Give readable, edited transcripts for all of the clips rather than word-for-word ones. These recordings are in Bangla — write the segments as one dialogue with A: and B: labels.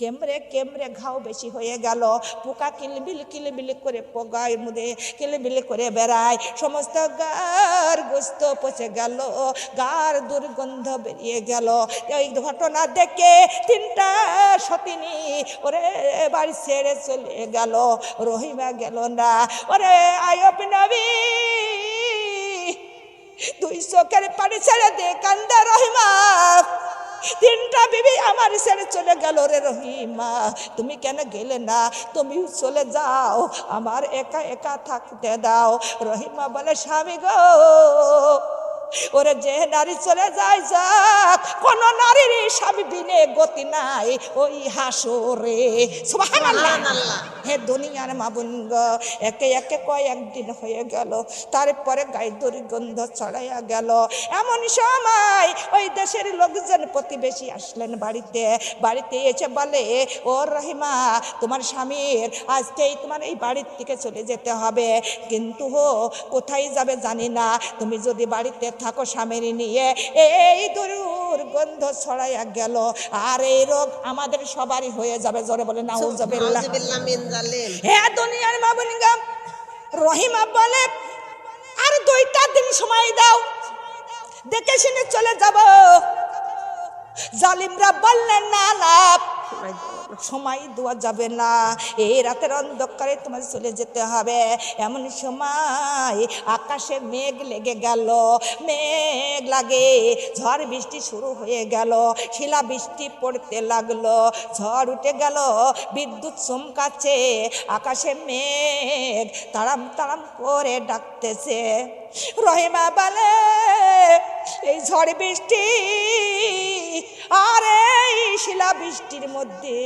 A: কেমরে কেমরে ঘাও বেশি হয়ে গেল, পোকা কিলবিল কিলবিল করে পোকার মধ্যে কিলবিল করে বেড়ায়, সমস্ত গার গোস্ত পচে গেল, গার দুর্গন্ধ বেরিয়ে গেল। এই ঘটনা দেখে তিনটা সতিনী ওরে বাড়ি ছেড়ে চলে গেল, রহিমা গেল না। ওরে আয়ব নবী দুই চোখের পানি ছেড়ে দে কান্দা রহিমা, তিনটা বিবি আমার ছেড়ে চলে গেল রে রহিমা, তুমি কেন গেলে না? তুমি চলে যাও, আমার একা একা থাকতে দাও। রহিমা বলে স্বামী গো, ওরে যে নারী চলে যায় যাক, কোন নারীর স্বামী বিনে গতি নাই ওই হাসরে। সুবহানাল্লাহ। হে দুনিয়ার মা বোন গো, একে একে কয়েকদিন হয়ে গেল, তারপরে গায়ে দুর্গন্ধ ছড়াইয়া গেল। এমন সময় ওই দেশের লোকজন প্রতিবেশী আসলেন বাড়িতে, বাড়িতে এসে বলে ও রহিমা, তোমার স্বামীর আজকেই তোমার এই বাড়ির থেকে চলে যেতে হবে, কিন্তু কোথায় যাবে জানি না, তুমি যদি বাড়িতে থাকো স্বামীর নিয়ে। এই দুর্গন্ধ ছড়াইয়া গেল, আর এই রোগ আমাদের সবারই হয়ে যাবে। জোরে বলে নাউজুবিল্লাহ। হে দুনিয়ার মা বোন গো, রহিমা বলে আর 2টা দিন সময় দাও, দেখে শুনে চলে যাব। জালিমরা বললেন না না, সময় দেওয়া যাবে না, এই রাতের অন্ধকারে তোমার চলে যেতে হবে। এমন সময় আকাশে মেঘ লেগে গেল, মেঘ লাগে ঝড় বৃষ্টি শুরু হয়ে গেল, শিলা বৃষ্টি পড়তে লাগলো, ঝড় উঠে গেল, বিদ্যুৎ চমকাচ্ছে, আকাশে মেঘ তাড়াম তাড়াম করে ডাকতেছে। রহিমা বলে এই ঝড় বৃষ্টি আর এই শিলা বৃষ্টির মধ্যে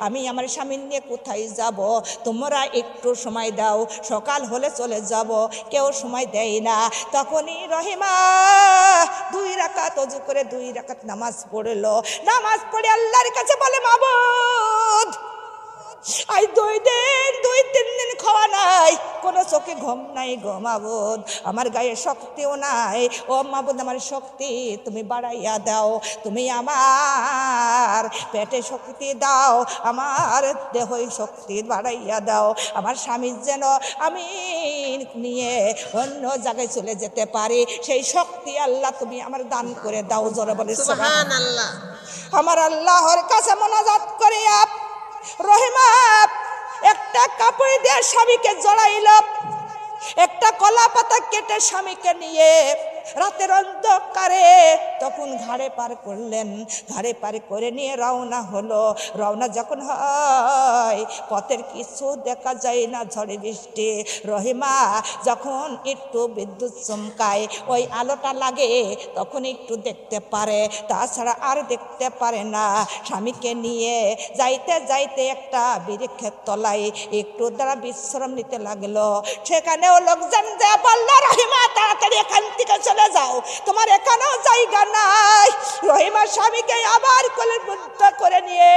A: আমি আমার স্বামী নিয়ে কোথায় যাব? তোমরা একটু সময় দাও, সকাল হলে চলে যাব। কেউ সময় দেয় না। তখনই রহিমা 2 রাকাত ওযু করে 2 রাকাত নামাজ পড়লো, নামাজ পড়ে আল্লাহর কাছে বলে মাবুদ, আই 2-3 দিন খাওয়া নাই, কোনো চোখে ঘুম নাই গো মাবুদ, আমার গায়ে শক্তিও নাই। ও মাবুদ, আমার শক্তি তুমি বাড়াইয়া দাও, তুমি আমার পেটে শক্তি দাও, আমার দেহে শক্তি বাড়াইয়া দাও, আমার স্বামীর যেন আমি নিয়ে অন্য জায়গায় চলে যেতে পারি, সেই শক্তি আল্লাহ তুমি আমার দান করে দাও। জোরে বলে সুবহানাল্লাহ। আমার আল্লাহর কাছে মোনাজাত করিয়া রহিমা একটা কাপড় দিয়ে স্বামীকে জড়াইল, একটা কলা পাতা কেটে স্বামীকে নিয়ে রাতের অন্ধকারে তখন ঘাড়ে পার করলেন, ঘাড়ে পার করে নিয়ে রওনা হলো। রওনা যখন হয় পথের কিছু দেখা যায় না, ঝড়ে বৃষ্টি। রহিমা যখন একটু বিদ্যুৎ চমকায়, ওই আলোটা লাগে, তখন একটু দেখতে পারে, তাছাড়া আর দেখতে পারে না। স্বামীকে নিয়ে যাইতে যাইতে একটা বৃক্ষের তলায় একটু দ্বারা বিশ্রাম নিতে লাগলো। সেখানেও লোকজন যা বলল, রহিমা তাড়াতাড়ি এখান থেকে চলে যাও, তোমার এখানেও জায়গা নাই। রহিমার স্বামীকে আবার কোলের মধ্যে করে নিয়ে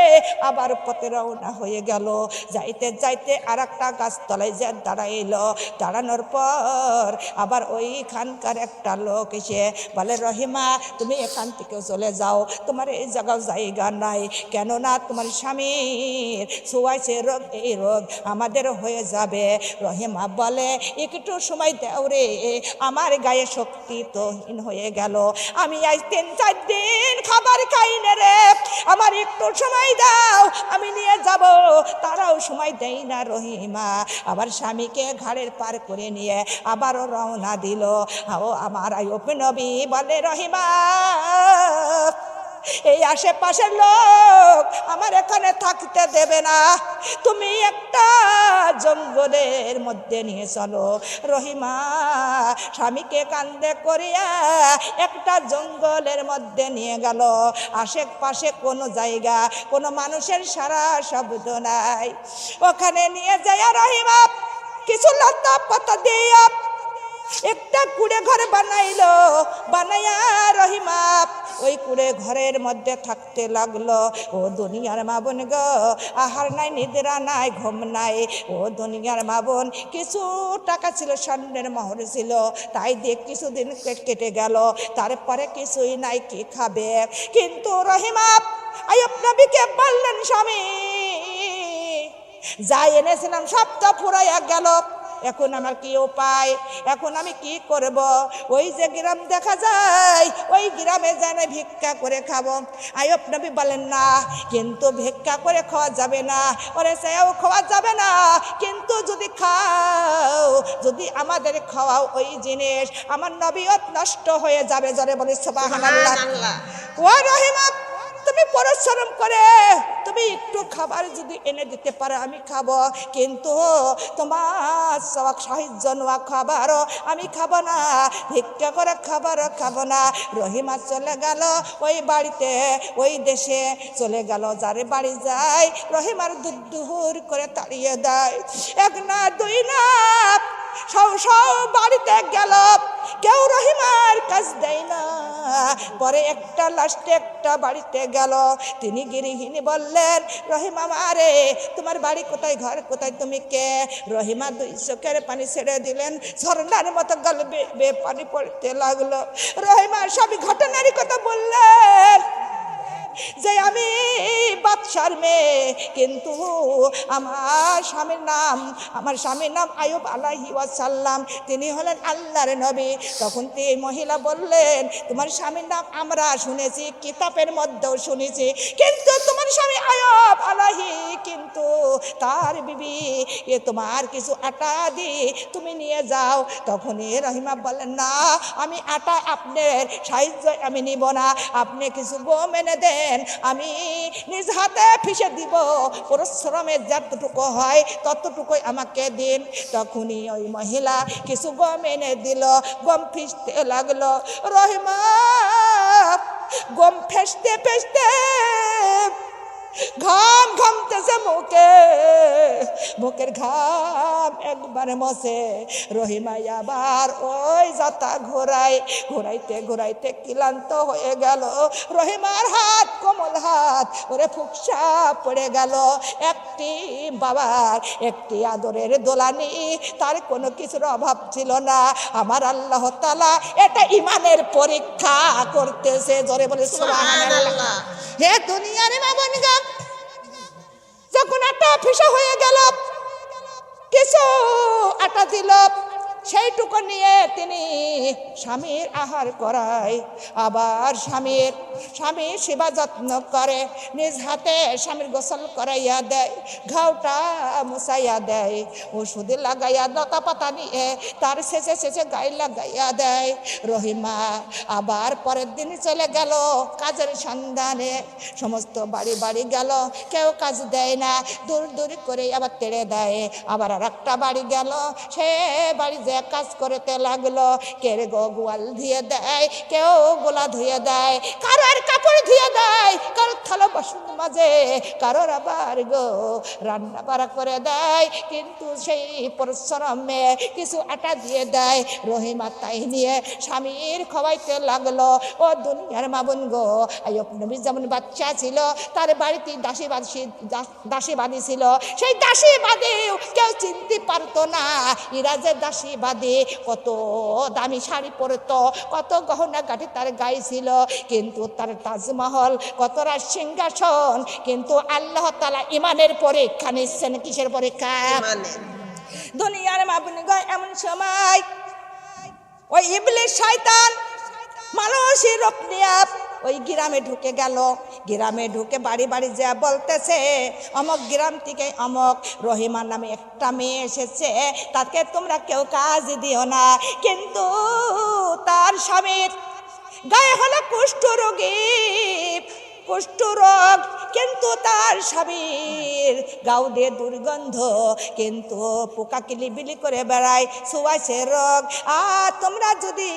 A: আবার পথে রওনা হয়ে গেল। যাইতে যাইতে আর একটা গাছতলায় যে দাঁড়াইলো, দাঁড়ানোর পর আবার ওইখানকার একটা লোক এসে বলে, রহিমা তুমি এখান থেকে চলে যাও, তোমার এই জায়গাও জায়গা নাই, কেননা তোমার স্বামীর ছোঁয়াছে রোগ, এই রোগ আমাদের হয়ে যাবে। রহিমা বলে একটু সময় দাও রে, আমার গায়ে শক্তি তো হীন হয়ে গেল, আমি আজ 3-4 দিন খাবার খাই না রে, আমার একটু সময় দাও, আমি নিয়ে যাব। তারাও সময় দেয় না। রহিমা আবার স্বামীকে ঘাড়ের পার করে নিয়ে আবারও রওনা দিল। ও আমার আইয়ুব নবী বলে, রহিমা এই আশেপাশের লোক আমার এখানে থাকতে দেবে না, তুমি একটা জঙ্গলের মধ্যে নিয়ে চলো। রহিমা স্বামীকে কান্দে করিয়া একটা জঙ্গলের মধ্যে নিয়ে গেল। আশেপাশে কোনো জায়গা, কোনো মানুষের সারা শব্দ নাই। ওখানে নিয়ে যায় রহিমা কিছু লতা পাতা দিয়া একটা কুড়ে ঘর বানাইলো, বানাইয়া রহিমা ওই কুড়ে ঘরের মধ্যে থাকতে লাগলো। ও দুনিয়ার মা বোন গো, আহার নাই, নিদ্রা নাই, ঘুম নাই। ও দুনিয়ার মা বোন, কিছু টাকা ছিল, স্বর্ণের মোহর ছিল, তাই দিয়ে কিছুদিন কেটে গেল। তারপরে কিছুই নাই, কি খাবে? কিন্তু রহিমা আইয়ুব নবীকে বললেন, স্বামী যা এনেছিলাম সব তো ফুরাইয়া গেল, এখন আমার কি উপায়? এখন আমি কি করব? ওই যে গ্রাম দেখা যায়, ওই গ্রামে যায় না ভিক্ষা করে খাবো। আইয়ুব নবী বলেন, না, কিন্তু ভিক্ষা করে খাওয়া যাবে না, ওরে সেও খাওয়া যাবে না, কিন্তু যদি খাও, যদি আমাদের খাওয়াও ওই জিনিস, আমার নবীয়ত নষ্ট হয়ে যাবে। জোরে বলি সুবহানাল্লাহ। ও রহিমা, তুমি পরিশ্রম করে তুমি একটু খাবার যদি এনে দিতে পারো আমি খাবো, কিন্তু তোমার সাহায্য নেওয়া খাবারও আমি খাবো না, ভিক্ষা করে খাবারও খাবো না। রহিমা চলে গেল ওই বাড়িতে, ওই দেশে চলে গেল। যারে বাড়ি যায় রহিমার দুধ করে তাড়িয়ে দেয়। এক না, দুই না, সব বাড়িতে গেল, কেউ রহিমার কাজ দেয় না। পরে একটা লাস্টে একটা বাড়িতে গেল, তিনি গৃহিণী বললেন, রহিমা মারে, তোমার বাড়ি কোথায়, ঘর কোথায়, তুমি কে? রহিমা দুই চোখের পানি ছেড়ে দিলেন, ঝর্ণার মতো গলে বে পানি পড়তে লাগলো। রহিমা সবই ঘটনারই কথা বললেন, যে আমি বাদশার মেয়ে, কিন্তু আমার স্বামীর নাম আইয়ুব আলাইহি ওয়াসাল্লাম, তিনি হলেন আল্লাহর নবী। তখন এই মহিলা বললেন, তোমার স্বামীর নাম আমরা শুনেছি, কিতাবের মধ্যেও শুনেছি, কিন্তু তোমার স্বামী আইয়ুব আলাইহি, কিন্তু তার বিবি তোমার কিছু আটা দি তুমি নিয়ে যাও। তখনই রহিমা বললেন, না, আমি আটা আপনার সাহায্য আমি নিব না, আপনি কিছু গম এনে দেন, আমি নিজ হাতে ফিসে দিব, পরিশ্রমের যতটুকু হয় ততটুকুই আমাকে দিন। তখনই ওই মহিলা কিছু গম এনে দিল, গম ফিসতে লাগলো। রহিমা গম ফেসতে ফেসতে ঘাম ঘামতেছে বুকের ঘাম একবার মসে। রহিমা আবার ওই যাতা ঘোরাইতে ক্লান্ত হয়ে গেল। রহিমার হাত, কোমল হাত, ওরে ফুকসা পড়ে গেল। একটি বাবার একটি আদরের দোলানি, তার কোনো কিছুর অভাব ছিল না। আমার আল্লাহ তাআলা এটা ইমানের পরীক্ষা করতেছে। জোরে বলে সুবহানাল্লাহ। হে দুনিয়ার মা বোনগণ, যখন আটা ফিসা হয়ে গেল, কিছু আটা দিল, সেইটুকু নিয়ে তিনি স্বামীর আহার করায়। আবার স্বামীর সেবা যত্ন করে, নিজ হাতে স্বামীর গোসল করাইয়া দেয়, ঘাওটা মুছাইয়া দেয়, ওষুধ লাগাইয়া লতা পাতা নিয়ে তার শেষে গায়ে লাগাইয়া দেয়। রহিমা আবার পরের দিন চলে গেল কাজের সন্ধানে। সমস্ত বাড়ি গেল, কেউ কাজ দেয় না, দূর করে আবার তেড়ে দেয়। আবার আর একটা বাড়ি গেল, সে বাড়ি যে কাজ করতে লাগলো, কেউ গোয়াল ধুয়ে দেয়, কেউ গোলা ধুয়ে দেয়, কারোর কাপড় ধুয়ে দেয়, কারোর থালা বাসন মাঝে, কারোর আবার রান্না বাড়া করে দেয়, কিন্তু সেই পরিশ্রমে কিছু আটা দিয়ে দেয়। রহিমা তাই নিয়ে স্বামীর খাওয়াইতে লাগলো। ও দুনিয়ার মা বোন গো, আইয়ুব নবী যেমন বাচ্চা ছিল, তার বাড়িতে দাসীবাদী ছিল, সেই দাসীবাদীও কেউ চিনতে পারতো না এরা যে দাসীবাদী। কত দামি শাড়ি পরতো, কত গহনা গাঠি তার গায়ে ছিল, কিন্তু তার তাজমহল, কত রাজ সিংহাসন, কিন্তু আল্লাহ তাআলা ইমানের পরীক্ষা নিচ্ছেন। কিসের পরীক্ষা? দুনিয়ার মা বোন গো, এমন সময় ওই ইবলিস শয়তান মানুষের রূপ নিয়ে ওই গ্রামে ঢুকে গেল। গ্রামে ঢুকে বাড়ি যা বলতেছে, অমক গ্রাম থেকে অমক রহিমা নামে একটা মেয়ে এসেছে, তাকে তোমরা কেউ কাজ দিও না, কিন্তু তার স্বামীর গায়ে হলো কুষ্ঠ রোগী, কুষ্ঠরোগ, কিন্তু তার স্বামীর গাও দিয়ে দুর্গন্ধ, কিন্তু পোকা কিলিবিলি করে বেড়ায়, ছোঁয়াছে রোগ। আর তোমরা যদি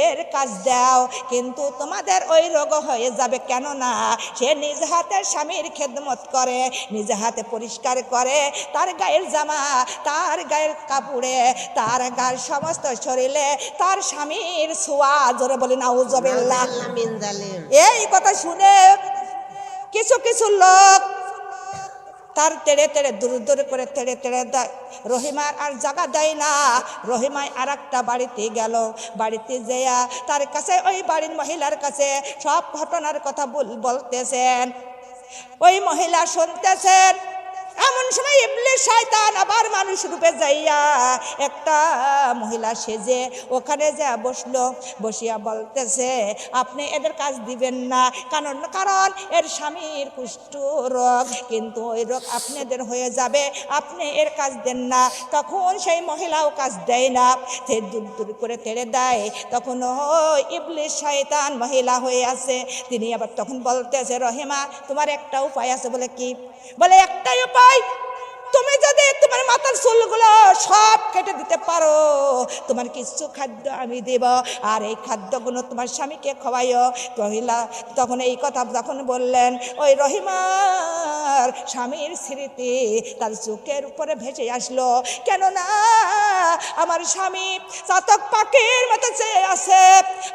A: এর কাজ দাও কিন্তু তোমাদের ওই রোগ হয়ে যাবে, কেননা সে নিজ হাতে স্বামীর খেদমত করে, নিজ হাতে পরিষ্কার করে তার গায়ের জামা, তার গায়ের কাপড়ে, তার গায়ের সমস্ত শরীরে তার স্বামীর ছোঁয়া। জোরে বলি নাউজুবিল্লাহ। এই কথা শুনে কিছু কিছু লোক তার তেড়ে তেড়ে দূর দূর করে তেড়ে তেড়ে দেয়। রহিমার আর জায়গা দেয় না। রহিমায় আর একটা বাড়িতে গেল, বাড়িতে যেয়া তার কাছে ওই বাড়ির মহিলার কাছে সব ঘটনার কথা বলতেছেন। ওই মহিলা শুনতেছেন। এমন সময় ইবলিস শয়তান আবার মানুষ রূপে যাইয়া একটা মহিলা সেজে ওখানে যা বসলো, বসিয়া বলতেছে আপনি এদের কাজ দিবেন না, কারণ এর স্বামীর কুষ্ঠ রোগ, কিন্তু ওই রোগ আপনাদের হয়ে যাবে, আপনি এর কাজ দেন না। তখন সেই মহিলাও কাজ দেয় না, দূর দূর করে তেড়ে দেয়। তখন ওই ইবলিস শয়তান মহিলা হয়ে আছে, তিনি আবার তখন বলতেছে রহিমা তোমার একটা উপায় আছে। বলে কি? বলে একটাই উপায়, তুমি যদি তোমার মাথার চুলগুলো সব কেটে দিতে পারো, তোমার কিছু খাদ্য আমি দেব, আর এই খাদ্যগুলো তোমার স্বামীকে খাওয়াইও। মহিলা তখন এই কথা যখন বললেন, ওই রহিমার স্বামীর স্মৃতি তার চোখের উপরে ভেসে আসলো। কেননা আমার স্বামী চাতক পাখির মতো চেয়ে আছে,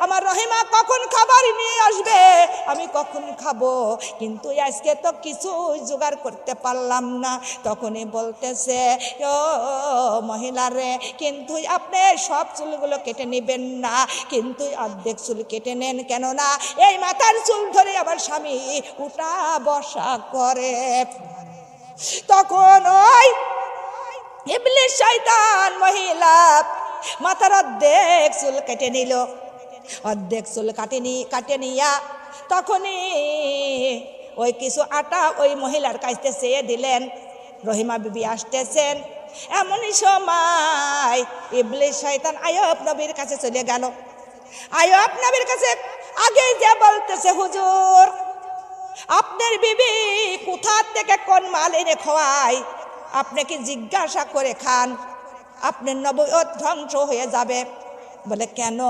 A: আমার রহিমা কখন খাবার নিয়ে আসবে, আমি কখন খাবো, কিন্তু আজকে তো কিছু জোগাড় করতে পারলাম না। তখনই বলতেছে ও মহিলারে, কিন্তু আপনি সব চুলগুলো কেটে নেবেন না, কিন্তু অর্ধেক চুল কেটে নেন, কেননা এই মাথার চুল ধরে আবার স্বামী উঠা বসা করে। তখন ওই ইবলিস শয়তান মহিলা মাথার অর্ধেক চুল কেটে নিল। অর্ধেক চুল কাটে নিয়া তখনই ওই কিছু আটা ওই মহিলার কাছে চেয়ে দিলেন। রহিমা বিবি আসতেছেন। এমনই সময় ইবলিস শয়তান আইয়ুব নবীর কাছে চলে গেল। আইয়ুব নবীর কাছে আগে যে বলতেছে হুজুর আপনার বিবি কোথা থেকে কোন মাল এনে খাওয়ায়, আপনি কি জিজ্ঞাসা করে খান, আপনার নবুয়ত ধ্বংস হয়ে যাবে। বলে কেন?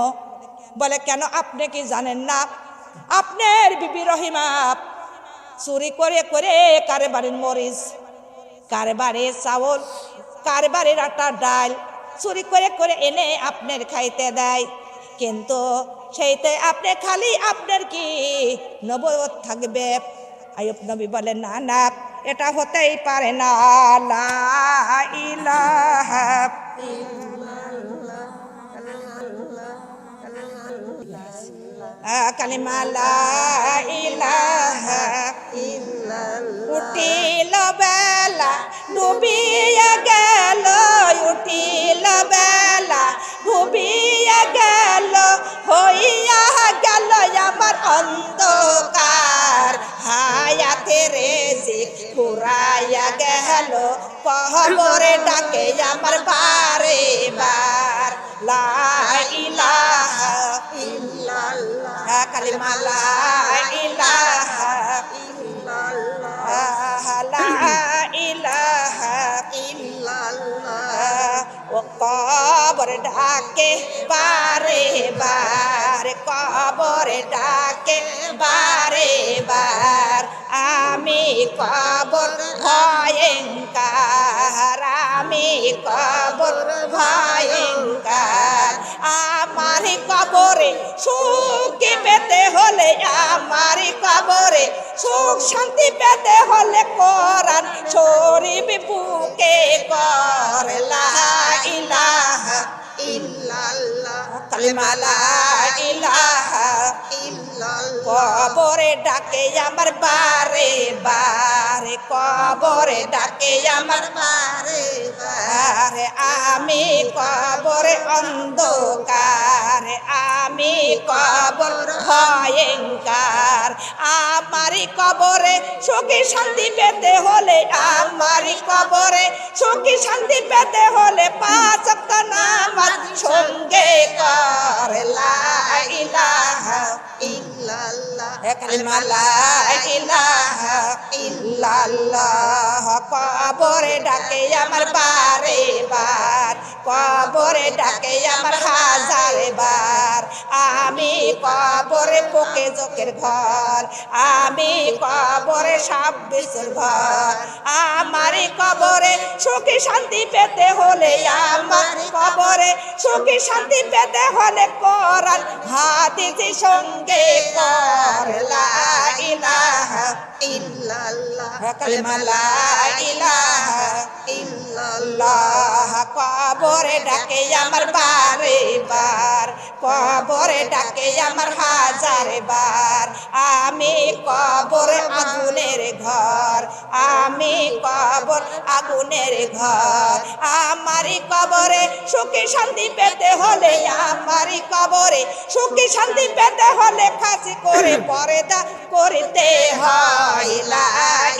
A: বলে কেন আপনি কি জানেন না আপনার বিবি রহিমা চুরি করে করে কারবারের মরিচ, কারবারের চাউল, কারবারের আটা ডাল চুরি করে করে এনে আপনার খাইতে দেয়, কিন্তু সেইতে আপনি খালি আপনার কি নবুয়ত থাকবে। আইয়ুব নবী বলেন না না, এটা হতেই পারে না। লা ইলাহা কালিমা লা ইলাহা ইল্লাল্লাহ। উঠিল বেলা ডুবিয়া গেল, উঠিল বেলা ডুবিয়া গেল, হইয়া গেল আমার অন্ধকার, হায়াতে রিজিক ফুরাইয়া গেল, কবরে ডাকে আমার বারে বার। লা ইলাহা ইল্লাল্লাহ কালিমা লা ইলাহা ইল্লাল্লাহ, লা ইলাহা ইল্লাল্লাহ। ও কবরে ডাকে বারে বার, কবরে ডাকে বারে বার, আমি কবর ভয়ঙ্কর, আমি কবর ভয়ঙ্কর। আমার কবরে সুখ পেতে হলে, আমার কবরে সুখ শান্তি পেতে হলে কোরআন শরীফ বুকে কর। লা ইলাহা ইল্লাল্লাহ কালিমা লা ইলাহা ইল্লাল্লাহ। কবরে ডাকে আমার বারে বারে, কবরে ডাকে আমার বারে বারে, আমি কবরে অন্ধকার, আমি কবর ভয়ঙ্কর। আমার কবরে সুখী শান্তি পেতে হলে, আমার কবরে সুখী শান্তি পেতে হলে 5 ওয়াক্ত নামাজ সঙ্গে কর। লা ইলাহা ইল্লাল্লাহ কালিমা লা ইলাহা ইল্লাল্লাহ কবরে ডাকে আমার বারে বার কবরে ডাকে আমার হাজার বার আমি কবরে পোকে জোকের ঘর আমি কবরে সাপ বিছুর ঘর আমার কবরে সুখী শান্তি পেতে হলে আমার কবরে সুখী শান্তি পেতে হলে কোরআন হাদিসের সঙ্গে কর লা ইলাহা ইল্লাল্লাহ কালিমা লা ইলাহা ইল্লাল্লাহ কবরে ডাকে আমার বারে বার কবরে ডাকে আমার হাজার বার আমি কবরে আগুনের ঘর আমি কবর আগুনের ঘর আমারই কবরে সুখী শান্তি পেতে হলে আমারই কবরে সুখী শান্তি পেতে হলে খাসি করে পর্দা করিতে হয় লা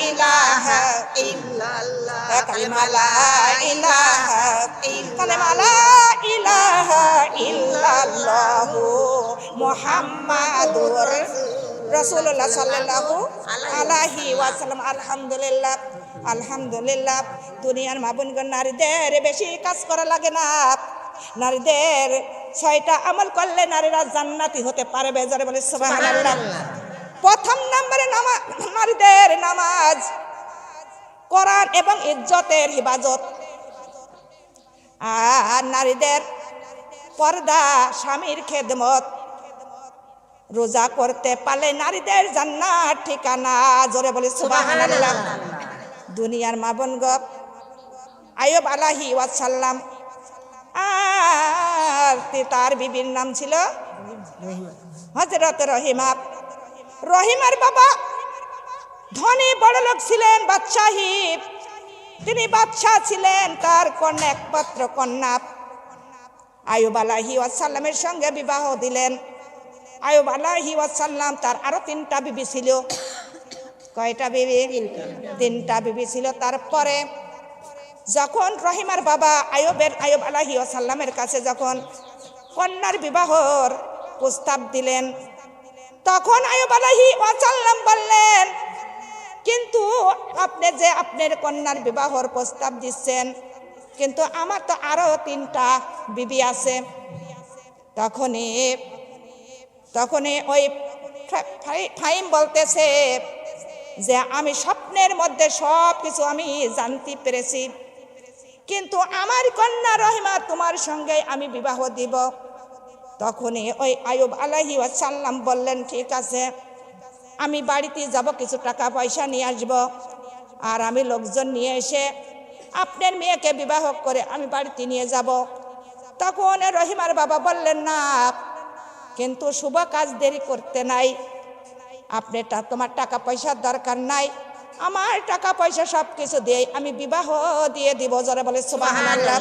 A: ইলাহা ইল্লাল্লাহ কালিমা লা ইলাহা কালিমা লা ইলাহা ইল্লাল্লাহ মুহাম্মাদুর রাসূলুল্লাহ সাল্লাল্লাহু আলাইহি ওয়াসাল্লাম আলহামদুলিল্লাহ আলহামদুলিল্লাহ দুনিয়ার মা বোনগণ নারীদের বেশি কাজ করা লাগে না নারীদের 6টা আমল করলে নারীরা জান্নাতি হতে পারবে যারা বলে সুবহানাল্লাহ প্রথম নম্বরে নারীদের নামাজ কোরআন এবং ইজ্জতের হিফাজত আর নারীদের পর্দা স্বামীর খেদমত রোজা করতে পারলে নারীদের জান্নাত ঠিকানা জোরে বলে সুবহানাল্লাহ দুনিয়ার মা বোনগণ আইয়ুব আলাইহি ওয়াসাল্লাম আর তার বিবির নাম ছিল হযরত রহিমা রহিমার বাবা ধনী বড় লোক ছিলেন বাদশাহী তিনি বাদশাহ ছিলেন তার কন্যা একমাত্র কন্যা আইয়ুব আলাইহি ওয়াসাল্লামের সঙ্গে বিবাহ দিলেন আইয়ুব আলাইহি ওয়াসাল্লাম তার আরো 3টা বিবি ছিল কয়টা বিবি 3টা বিবি ছিল তারপরে যখন রহিমার বাবা আইয়ুব আলাইহি ওয়াসাল্লামের কাছে যখন কন্যার বিবাহর প্রস্তাব দিলেন তখন আইয়ুব আলাইহি ওয়াসাল্লাম বললেন কিন্তু আপনি যে আপনার কন্যার বিবাহর প্রস্তাব দিচ্ছেন কিন্তু আমার তো আরো 3টা বিবি আছে তখনই ওই ফাহিম বলতেছে যে আমি স্বপ্নের মধ্যে সব কিছু আমি জানতে পেরেছি কিন্তু আমার কন্যা রহিমা তোমার সঙ্গে আমি বিবাহ দিব তখনই ওই আইয়ুব আলাইহি ওয়াসাল্লাম বললেন ঠিক আছে আমি বাড়িতে যাব কিছু টাকা পয়সা নিয়ে আসব আর আমি লোকজন নিয়ে এসে আপনার মেয়েকে বিবাহ করে আমি বাড়িতে নিয়ে যাব তখন রহিমার বাবা বললেন না কিন্তু শুভ কাজ দেরি করতে নাই তোমার টাকা পয়সার দরকার নাই আমার টাকা পয়সা সব কিছু দিয়ে আমি বিবাহ দিয়ে দিব জোরে বলে সুবহানাল্লাহ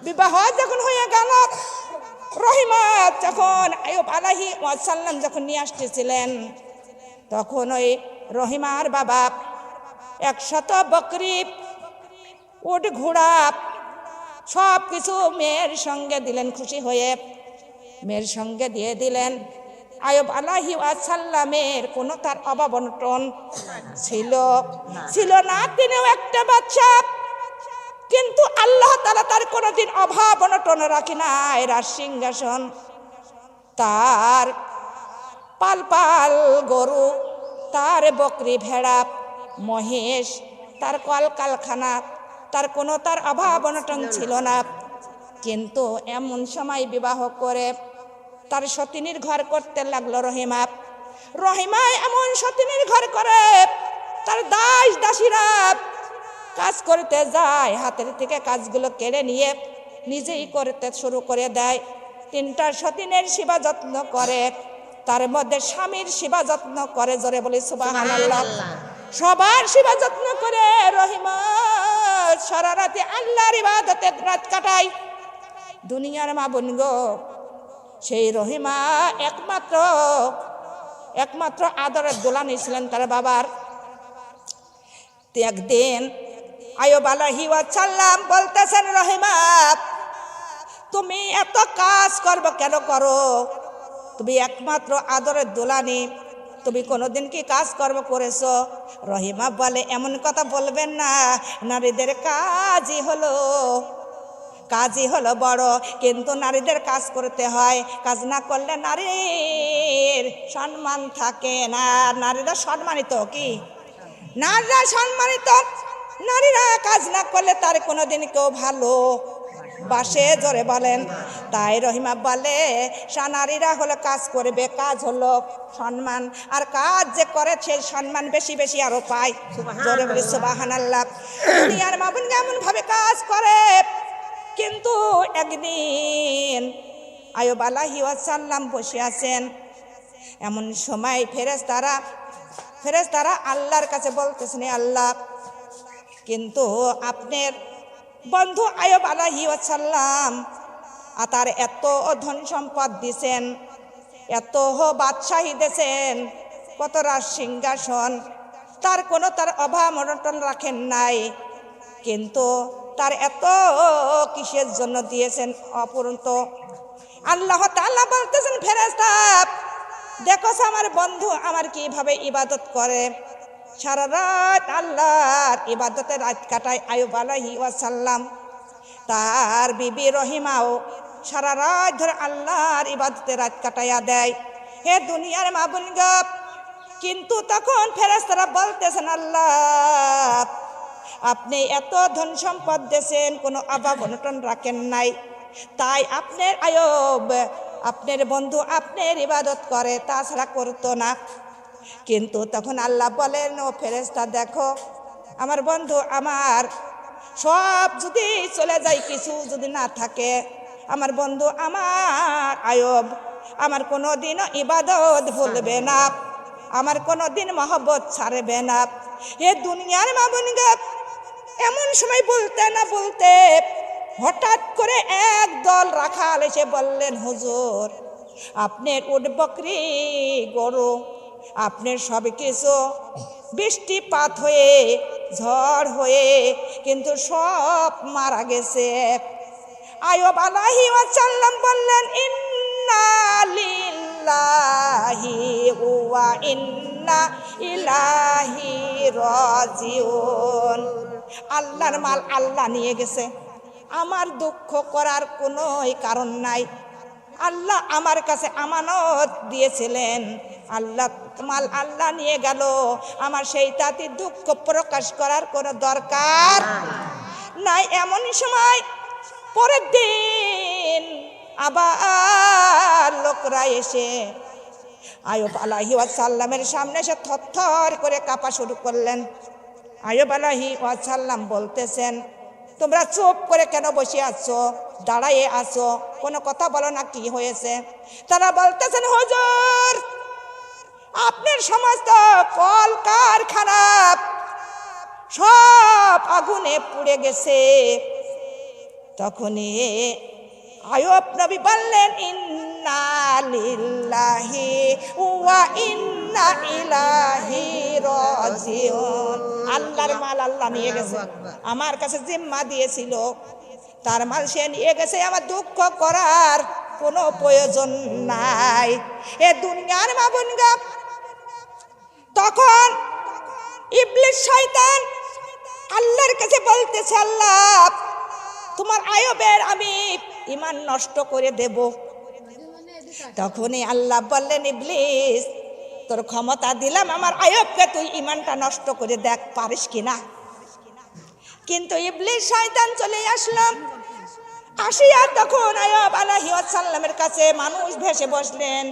A: বিবাহ যখন হয়ে গেল রহিমা যখন আইয়ুব আলাইহি ওয়াসাল্লাম যখন নিয়ে আসতেছিলেন তখন ওই রহিমার বাবা 100 বকরি উট ঘোড়া সব কিছু মেয়ের সঙ্গে দিলেন খুশি হয়ে মেয়ের সঙ্গে দিয়ে দিলেন আইয়ুব আলাইহি ওয়াসাল্লামের কোনো তার অভাব অনটন ছিল না তিনিও একটা বাচ্চা কিন্তু আল্লাহ তাআলা তার কোনোদিন অভাব অনটন রাখি নাই রাজ সিংহাসন তার পাল গরু তার বকরি ভেড়া মহেশ তার কলকারখানা তার কোনো তার অভাব অনটন ছিল না কিন্তু এমন সময় বিবাহ করে তার সতিনীর ঘর করতে লাগলো রহিমা এমন সতিনীর ঘর করে তার দাসীরা কাজ করতে যায় হাতের থেকে কাজগুলো কেড়ে নিয়ে নিজেই করতে শুরু করে দেয় 3টা সতিনের সেবা যত্ন করে তার মধ্যে স্বামীর সেবা যত্ন করে জোরে বলি সুবহানাল্লাহ সবার সেবা যত্ন করে রহিমা সারা রাতে আল্লাহর ইবাদতে রাত কাটায় দুনিয়ার মা বোন গো সেই রহিমা একমাত্র আদরের দোলানি ছিলেন তার বাবার একদিন আইয়ুব আলাইহি ওয়াসাল্লাম বলতেছেন রহিমা তুমি এত কাজ করবে কেন করো তুমি একমাত্র আদরের দোলানি তুমি কোনোদিন কি কাজকর্ম করেছো? রহিমা বলে, এমন কথা বলবেন না, নারীদের কাজই হলো বড়, কিন্তু নারীদের কাজ করতে হয়, কাজ না করলে নারীর সম্মান থাকে না। নারীরা সম্মানিত, কি নারীরা সম্মানিত, নারীরা কাজ না করলে তার কোনোদিন কেউ ভালো বাসে, জোরে বলেন। তাই রহিমা বলে, নারীরা হলো কাজ করবে, কাজ হলো সম্মান, আর কাজ যে করে সেই সম্মান বেশি বেশি আরো পায়। জোরে বলি সুবহানাল্লাহ। দুনিয়ার মা বোন এমন ভাবে কাজ করে, কিন্তু একদিন আইয়ুব আলাইহিস সালাম বসে আছেন, এমন সময় ফেরেশতারা আল্লাহর কাছে বলতেছেন, আল্লাহ, কিন্তু আপনার বন্ধু আইয়ুব আলাইহিস সালাম তার এত ধন সম্পদ দিছেন, এত বাদশাহী দিয়েছেন, কত রাজ সিংহাসন, তার অভাব অনটন রাখেন নাই, কিন্তু তার এত কিসের জন্য দিয়েছেন অপূর্ণ? আল্লাহ তাআলা বলতেছেন, ফেরেশতা দেখো আমার বন্ধু আমার কিভাবে ইবাদত করে, সারা রাত আল্লাহর ইবাদতে রাত কাটায় আইয়ুব আলাইহিস সালাম। তার বিবি রহিমাও সারা রাত ধরে আল্লাহর ইবাদতে রাত কাটাইয়া দেয়। হে দুনিয়ার মা বোন গো, কিন্তু তখন ফেরেশতারা বলতেছেন, আল্লাহ, আপনি এত ধন সম্পদ দিয়েছেন, কোনো অভাব অনটন রাখেন নাই, তাই আপনার আইয়ুব, আপনার বন্ধু আপনার ইবাদত করে, তাছাড়া করতো না। কিন্তু তখন আল্লাহ বলেন, ও ফেরেশতা দেখো, আমার বন্ধু আমার সব যদি চলে যায়, কিছু যদি না থাকে, আমার বন্ধু আমার আইয়ুব আমার কোনোদিনও ইবাদত ভুলবে না, আমার কোনোদিন মহব্বত ছাড়বে না। এ দুনিয়ার মা বোন গো, এমন সময় বলতে না বলতে হঠাৎ করে এক দল রাখাল এসে বললেন, হুজুর, আপনার উট বকরি গরু আপনার সব কিছু বৃষ্টিপাত হয়ে ঝড় হয়ে কিন্তু সব মারা গেছে। আইয়ুব আলাইহিস সালাম বললেন, ইন্না লিল্লাহি ওয়া ইন্না ইলাইহি রাজিউন। আল্লাহর মাল আল্লাহ নিয়ে গেছে, আমার দুঃখ করার কোনো কারণ নাই। আল্লাহ আমার কাছে আমানত দিয়েছিলেন, আল্লাহ মাল আল্লাহ নিয়ে গেল, আমার সেই তাতে দুঃখ প্রকাশ করার কোনো দরকার নাই। এমনই সময় পরের দিন আবার লোকরা এসে আইয়ুব আলাইহিস সালামের সামনে এসে থরথর করে কাঁপা শুরু করলেন। আইয়ুব আলাইহিস সালাম বলতেছেন, তোমরা চুপ করে কেন বসে আছো, দাঁড়াইয়ে আছো, কোনো কথা বলো না, কি হয়েছে? তারা বলতেছেন, হুজুর, আপনার সমস্ত কল কারখানা সব আগুনে পুড়ে গেছে। তখনই আইয়ুব নবী বললেন, ইন্না লিল্লাহি ওয়া ইন্না ইলাইহি রাজিউন। আল্লাহর মাল আল্লাহ নিয়ে গেছে, আমার কাছে জিম্মা দিয়েছিল, তার মাল সে নিয়ে গেছে, আমার দুঃখ করার কোনো প্রয়োজন নাই। এ দুনিয়ার মা বোন গো, তখন ইবলিস শয়তান আল্লাহর কাছে বলতেছে, আল্লাহ, তোমার আইয়ুবের আমি ঈমান নষ্ট করে দেব। তখনই আল্লাহ বললেন, ইবলিস, তোর ক্ষমতা দিলাম, আমার আইয়ুবকে তুই ঈমানটা নষ্ট করে দেখ পারিস কিনা। কিন্তু ইবলিস শয়তান চলে আসলো, আসিয়া তখন আইয়ুব আলাইহিস সালামের কাছে মানুষ ভেসে বসলেন,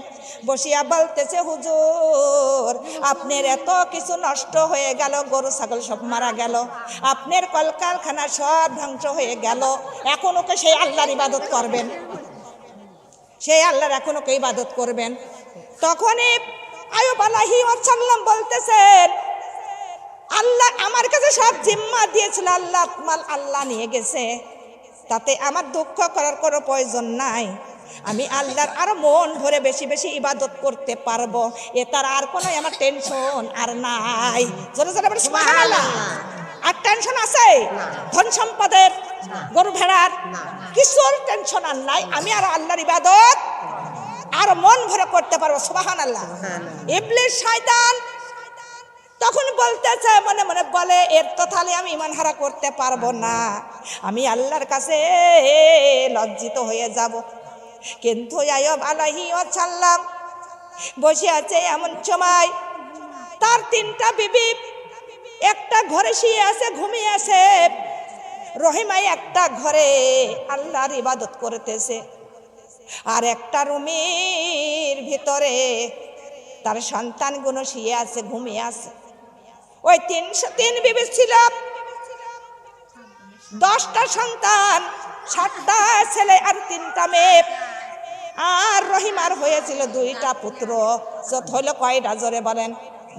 A: বসিয়া বলতেছে, হুজুর, আপনার এত কিছু নষ্ট হয়ে গেল, গরু ছাগল সব মারা গেল, আপনার কলকারখানা সব ধ্বংস হয়ে গেল, এখন ওকে সেই আল্লাহর ইবাদত করবেন, সেই আল্লাহর এখন ওকে ইবাদত করবেন। তখনই আইয়ুব আলাইহিস সালাম বলতেছেন, আল্লাহ আমার কাছে সব জিম্মা দিয়েছিল, আল্লাহ মাল আল্লাহ নিয়ে গেছে, তাতে আমার দুঃখ করার কোনো প্রয়োজন নাই, আমি আল্লাহর আরো মন ভরে বেশি বেশি ইবাদত করতে পারবো, এ তার আর কোনো আমার টেনশন আর নাই। জোরে জোরে বলে সুবহানাল্লাহ। আর টেনশন আছে ধন সম্পদের, গরু ভেড়ার, কিছুর টেনশন আর নাই, আমি আর আল্লাহর ইবাদত আর মন ভরে করতে পারবো। সুবহানাল্লাহ। ইবলিস শয়তান তখন বলতেছে, মনে মনে বলে, এর তো তাহলে আমি ঈমান হারা করতে পারবো না, আমি আল্লাহর কাছে লজ্জিত হয়ে যাব। কিন্তু আইয়ুব আলাইহিস সালাম বসে আছে, এমন সময় তার 3টা বিবি একটা ঘরে শুয়ে আছে, ঘুমিয়ে আছে। রহিমাই একটা ঘরে আল্লাহর ইবাদত করতেছে, আর একটা রুমের ভিতরে তার সন্তানগুলো শুয়ে আছে, ঘুমিয়ে আছে। ওই 3 বিবি ছিল, 10টা সন্তান, 7টা ছেলে আর 3টা মেয়ে। আর রহিমার হয়েছিল 2টা পুত্র। যত হইল কয়টা জোরে বলেন?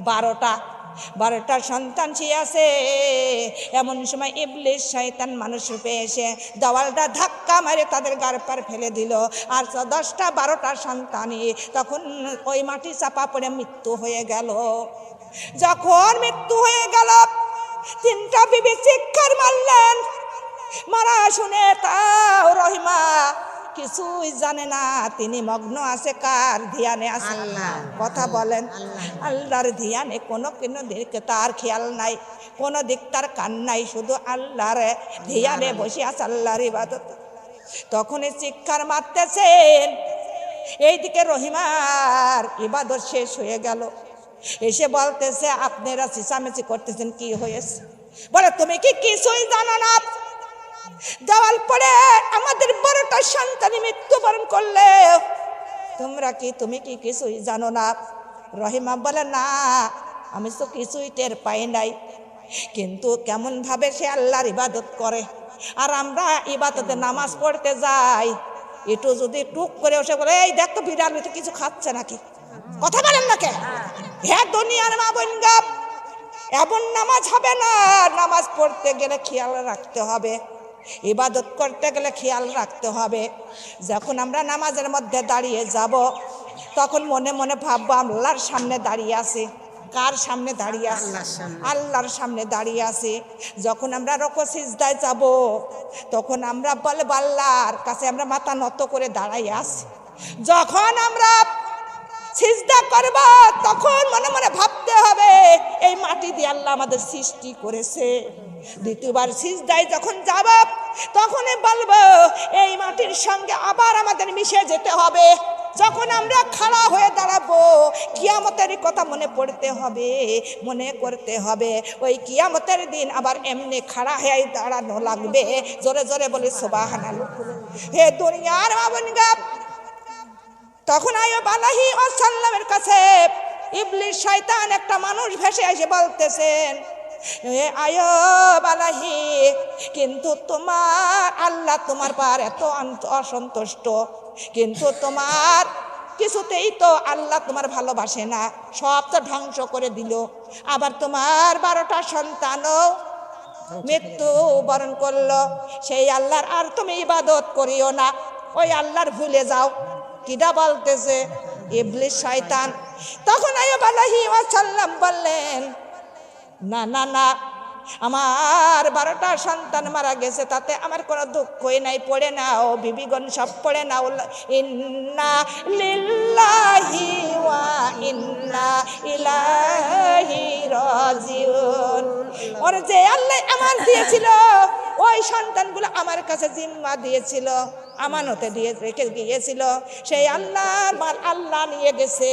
A: 12টা সন্তান শুয়ে আছে। এমন সময় ইবলিস শয়তান মানুষ রূপে এসে দেওয়ালটা ধাক্কা মারে তাদের গার পার ফেলে দিল। আর 10টা 12টা সন্তানই তখন ওই মাটি চাপা পড়ে মৃত্যু হয়ে গেল। যখন মৃত্যু হয়ে গেল, 3টা বিবি চিৎকার মারলেন। মারা শুনে তাও রহিমা কিছুই জানে না, তিনি মগ্ন আছে কার ধ্যানে আছে? কথা বলেন, আল্লাহর ধ্যানে। কোনো দিকে তার খেয়াল নাই, কোনো দিক তার কান নাই, শুধু আল্লাহর ধ্যানে বসে আছে, আল্লাহর ইবাদত। তখনই চিৎকার মারতেছেন। এইদিকে রহিমার ইবাদত শেষ হয়ে গেল। এসে বলতেছে, আপনারা চিচামেচি করতেছেন, কি হয়েছে? বলে, তুমি কি কিছুই জানো না? দেওয়াল পড়ে আমাদের 12টা সন্তান মৃত্যুবরণ করলে তুমি কি কিছুই জানো না? রহিমা বলে, না, আমি তো কিছুই টের পাই নাই। কিন্তু কেমন ভাবে সে আল্লাহর ইবাদত করে, আর আমরা ইবাদতে নামাজ পড়তে যাই, একটু যদি টুক করে বসে বলে, এই দেখ তো বিড়াল কিছু খাচ্ছে নাকি? কথা বলেন না কে? হ্যাঁ, দুনিয়ার মা বোনগা, এমন নামাজ হবে না। নামাজ পড়তে গেলে খেয়াল রাখতে হবে, ইবাদত করতে গেলে খেয়াল রাখতে হবে। যখন আমরা নামাজের মধ্যে দাঁড়িয়ে যাব, তখন মনে মনে ভাববো আল্লাহর সামনে দাঁড়িয়ে আছি। কার সামনে দাঁড়িয়ে আছি? আল্লাহর সামনে দাঁড়িয়ে আছি। যখন আমরা রুকু সিজদায় যাব, তখন আমরা বলবো আল্লাহর কাছে আমরা মাথা নত করে দাঁড়াই আছি। যখন আমরা সিজদা করব, তখন মনে মনে ভাবতে হবে এই মাটি দিয়ে আল্লাহ আমাদের সৃষ্টি করেছে। দ্বিতীয়বার সিজদায় যখন যাব, তখনই বলবো এই মাটির সঙ্গে আবার আমাদের মিশে যেতে হবে। যখন আমরা খাড়া হয়ে দাঁড়াবো, কিয়ামতের কথা মনে পড়তে হবে, মনে করতে হবে। ওই কিয়ামতের দিন আবার এমনি খাড়া হয়ে দাঁড়ানো লাগবে। জোরে জোরে বলি সুবহানাল্লাহ। হে দুনিয়ার মা বোনগা, তখন আইয়ুব আলাইহিস সালামের কাছে ইবলিস শয়তান একটা মানুষ ভেসে এসে বলতেছেন, আইয়ুব আলাইহি, কিন্তু তোমার আল্লাহ তোমার পার এত অসন্তুষ্ট, কিন্তু তোমার কিছুতেই তো আল্লাহ তোমার ভালোবাসে না, সব তো ধ্বংস করে দিল। আবার তোমার 12টা সন্তানও মৃত্যু বরণ করলো। সেই আল্লাহর আর তুমি ইবাদত করিও না, ওই আল্লাহর ভুলে যাও। কিডা বলতেছে? ইবলিস শয়তান। তখন আইয়ুব আলাইহিস সালাম বললেন, না না না, আমার 12টা সন্তান মারা গেছে, তাতে আমার কোনো দুঃখই নাই। পড়ে নাও বিবিগণ, সব পড়ে নাও, ইন্না লিল্লাহি ওয়া ইন্না ইলাইহি রাজিউন। ওর যে আল্লাহ আমার দিয়েছিল, ওই সন্তানগুলো আমার কাছে জিম্মা দিয়েছিল, আমানতে দিয়ে রেখে গিয়েছিল, সেই আল্লাহর মাল আল্লাহ নিয়ে গেছে।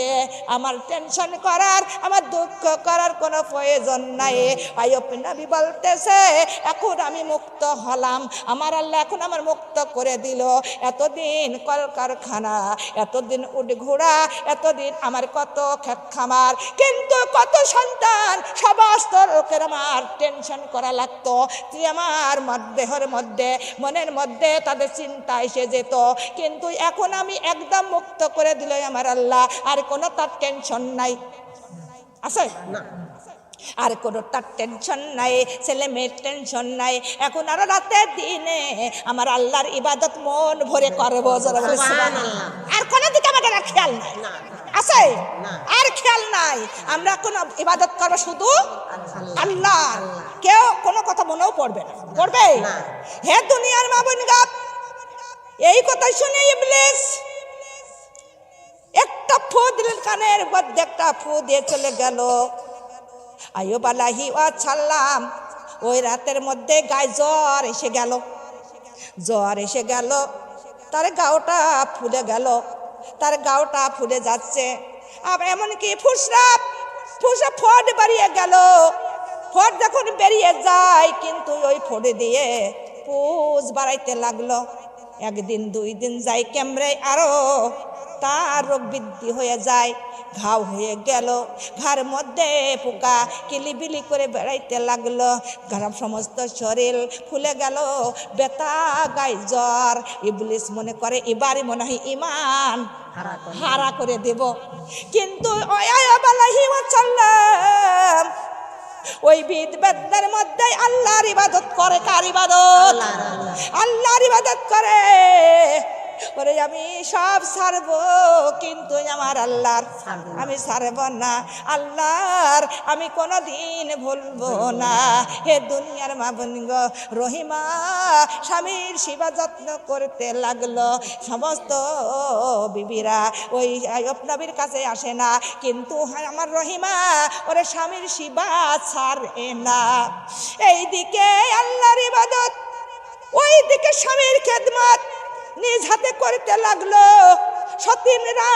A: আমার টেনশন করার, আমার দুঃখ করার কোনো প্রয়োজন নাই। আইয়ুব নবী বলতেছে, এখন আমি মুক্ত হলাম, আমার আল্লাহ এখন আমার মুক্ত করে দিল। এতদিন কলকারখানা, এতদিন উট ঘোড়া, এতদিন আমার কত ক্ষেত খামার, কিন্তু কত সন্তান, সমস্ত লোকের আমার টেনশন করা লাগতো। তুই আমার দেহের মধ্যে, মনের মধ্যে তাদের চিন্তা এসে যেত, কিন্তু এখন আমি একদম মুক্ত করে দিল আমার আল্লাহ। আর কোনো তার টেনশন নাই, আছে না? আর কোনো তার টেনশন নাই, ছেলে মেয়ের টেনশন নাই। এখন আরো রাতে দিনে আমার আল্লাহর ইবাদত মন ভরে করবো। আর কোনো দিকে আমাদের আর খেয়াল নাই, আছে? আর খেয়াল নাই। আমরা কোন ইবাদত করবো শুধু আল্লাহ, কেউ কোনো কথা মনেও পড়বে না, পড়বে? হে দুনিয়ার মা বোনগা, এই কথা শুনে ইবলিস ফু দিলেন, কানের মধ্যে একটা ফু দিয়ে চলে গেল। আইয়ুব আলাইহি ওয়াসাল্লাম ওই রাতের মধ্যে গায়ে জ্বর এসে গেল। জ্বর এসে গেল, তার গাওটা ফুলে গেল, তার গাওটা ফুলে যাচ্ছে। আবার এমনকি ফুসরাপ ফট বেরিয়ে গেল। ফট যখন বেরিয়ে যায়, কিন্তু ওই ফটে দিয়ে পুজ বাড়াইতে লাগলো। একদিন দুই দিন যায়, কেমরে আরো তার রোগ বৃদ্ধি হয়ে যায়, ঘাও হয়ে গেল, ঘাড় মধ্যে পোকা কিলিবিলি করে বেড়াইতে লাগলো। গরম সমস্ত শরীর ফুলে গেল, বেতা গায়ে জ্বর। ইবলিস মনে করে এবারে মনে হয় ইমান হারা করে দেব। কিন্তু আইয়ুব আলাইহি ওয়াসাল্লাম ওই বেদনার মধ্যে আল্লাহর ইবাদত করে। কার ইবাদত? আল্লাহর ইবাদত করে। ওরে আমি সব ছাড়বো, কিন্তু আমার আল্লাহর আমি ছাড়ব না। আল্লাহর আমি কোনোদিন ভুলবো না। হে দুনিয়ার মা বোন গো, রহিমা স্বামীর সেবা যত্ন করতে লাগলো। সমস্ত বিবিরা ওই আইয়ুব নবীর কাছে আসে না, কিন্তু আমার রহিমা ওরে স্বামীর সেবা ছাড়ে না। এইদিকে আল্লাহর ইবাদত, ওই দিকে স্বামীর খেদমত নিজ হাতে করতে লাগলো। সতীনরা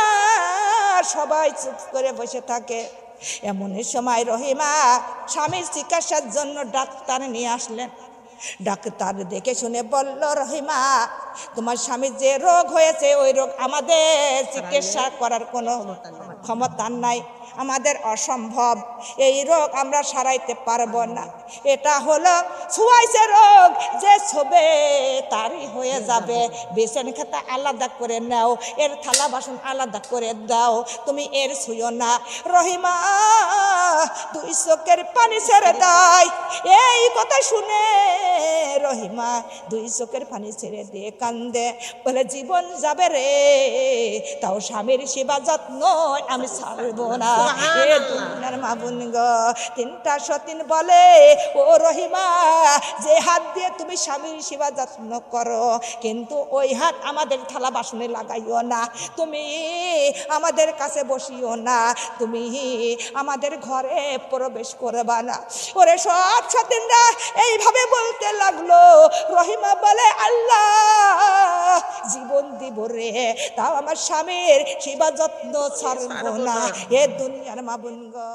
A: সবাই চুপ করে বসে থাকে। এমন সময় রহিমা স্বামীর চিকিৎসার জন্য ডাক্তার নিয়ে আসলেন। ডাক্তার দেখে শুনে বলল, রহিমা তোমার স্বামীর যে রোগ হয়েছে, ওই রোগ আমাদের চিকিৎসা করার কোনো ক্ষমতা নাই, আমাদের অসম্ভব। এই রোগ আমরা সারাইতে পারবো না। এটা হলো ছুঁয়াইছে রোগ, যে ছবে তারই হয়ে যাবে। বেসন খাতা আলাদা করে নাও, এর থালা বাসন আলাদা করে দাও, তুমি এর ছুঁয়ো না। রহিমা দুই চোখের পানি ছেড়ে দেয়। এই কথা শুনে রহিমা দুই চোখের পানি ছেড়ে দিয়ে কান্দে, বলে জীবন যাবে রে, তাও স্বামীর সেবা যত্ন আমি ছাড়বো না। এ দুনিয়ার মা বোন গো, তিনটা সতীন বলে, ও রহিমা যে হাত দিয়ে তুমি স্বামীর সেবা যত্ন করো, কিন্তু ওই হাত আমাদের থালা বাসনে লাগাইও না, তুমি আমাদের কাছে বসিও না, তুমি আমাদের ঘরে প্রবেশ করবা না। ওরে সব সতীনরা এইভাবে বলতে লাগলো। রহিমা বলে, আল্লাহ জীবন দিব রে, তাও আমার স্বামীর সেবা যত্ন ছাড়বো না। এ দুনিয়ার মা বোন গো।